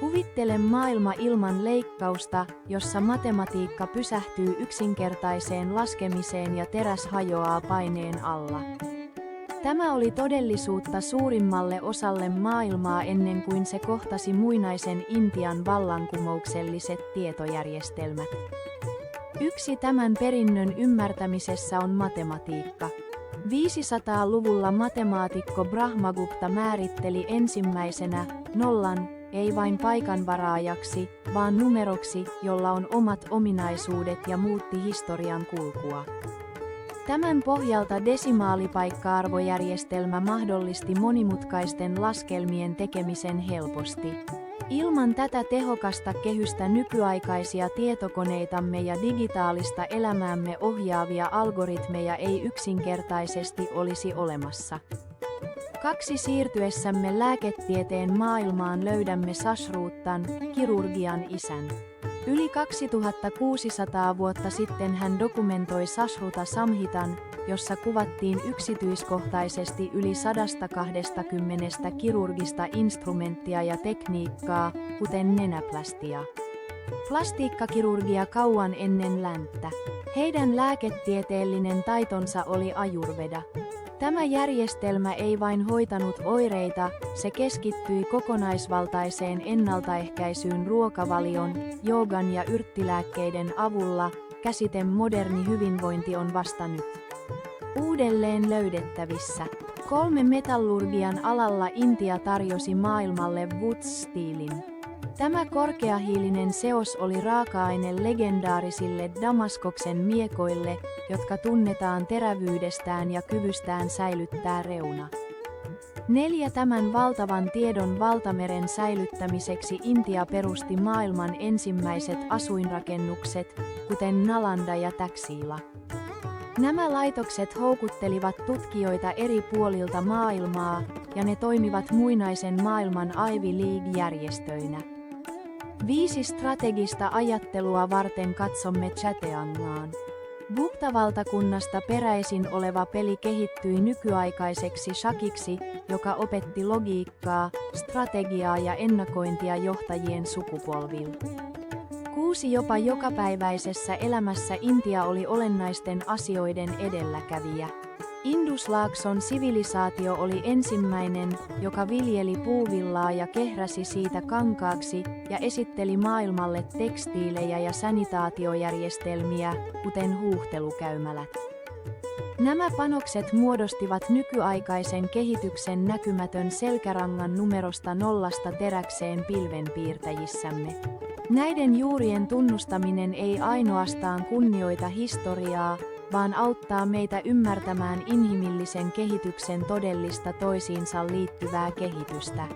Kuvittele maailma ilman leikkausta, jossa matematiikka pysähtyy yksinkertaiseen laskemiseen ja teräs hajoaa paineen alla. Tämä oli todellisuutta suurimmalle osalle maailmaa ennen kuin se kohtasi muinaisen Intian vallankumoukselliset tietojärjestelmät. Yksi tämän perinnön ymmärtämisessä on matematiikka. 500-luvulla matemaatikko Brahmagupta määritteli ensimmäisenä nollan, ei vain paikanvaraajaksi, vaan numeroksi, jolla on omat ominaisuudet ja muutti historian kulkua. Tämän pohjalta desimaalipaikka-arvojärjestelmä mahdollisti monimutkaisten laskelmien tekemisen helposti. Ilman tätä tehokasta kehystä nykyaikaisia tietokoneitamme ja digitaalista elämäämme ohjaavia algoritmeja ei yksinkertaisesti olisi olemassa. Siirtyessämme lääketieteen maailmaan löydämme Sushrutan, kirurgian isän. Yli 2600 vuotta sitten hän dokumentoi Sushruta Samhitan, jossa kuvattiin yksityiskohtaisesti yli 120 kirurgista instrumenttia ja tekniikkaa, kuten nenäplastia. Plastiikkakirurgia kauan ennen länttä. Heidän lääketieteellinen taitonsa oli Ayurveda. Tämä järjestelmä ei vain hoitanut oireita, se keskittyi kokonaisvaltaiseen ennaltaehkäisyyn ruokavalion, joogan ja yrttilääkkeiden avulla. Käsite moderni hyvinvointi on vasta nyt uudelleen löydettävissä. 3 metallurgian alalla Intia tarjosi maailmalle Woods-stiilin. Tämä korkeahiilinen seos oli raaka-aine legendaarisille Damaskoksen miekoille, jotka tunnetaan terävyydestään ja kyvystään säilyttää reuna. 4. Tämän valtavan tiedon valtameren säilyttämiseksi Intia perusti maailman ensimmäiset asuinrakennukset, kuten Nalanda ja Taxila. Nämä laitokset houkuttelivat tutkijoita eri puolilta maailmaa, ja ne toimivat muinaisen maailman Ivy League-järjestöinä. 5 strategista ajattelua varten katsomme Chateangaan. Gupta-valtakunnasta peräisin oleva peli kehittyi nykyaikaiseksi shakiksi, joka opetti logiikkaa, strategiaa ja ennakointia johtajien sukupolville. 6. Jopa jokapäiväisessä elämässä Intia oli olennaisten asioiden edelläkävijä. Induslaakson sivilisaatio oli ensimmäinen, joka viljeli puuvillaa ja kehräsi siitä kankaaksi ja esitteli maailmalle tekstiilejä ja sanitaatiojärjestelmiä, kuten huuhtelukäymälät. Nämä panokset muodostivat nykyaikaisen kehityksen näkymätön selkärangan numerosta nollasta teräkseen pilvenpiirtäjissämme. Näiden juurien tunnustaminen ei ainoastaan kunnioita historiaa, vaan auttaa meitä ymmärtämään inhimillisen kehityksen todellista toisiinsa liittyvää kehitystä.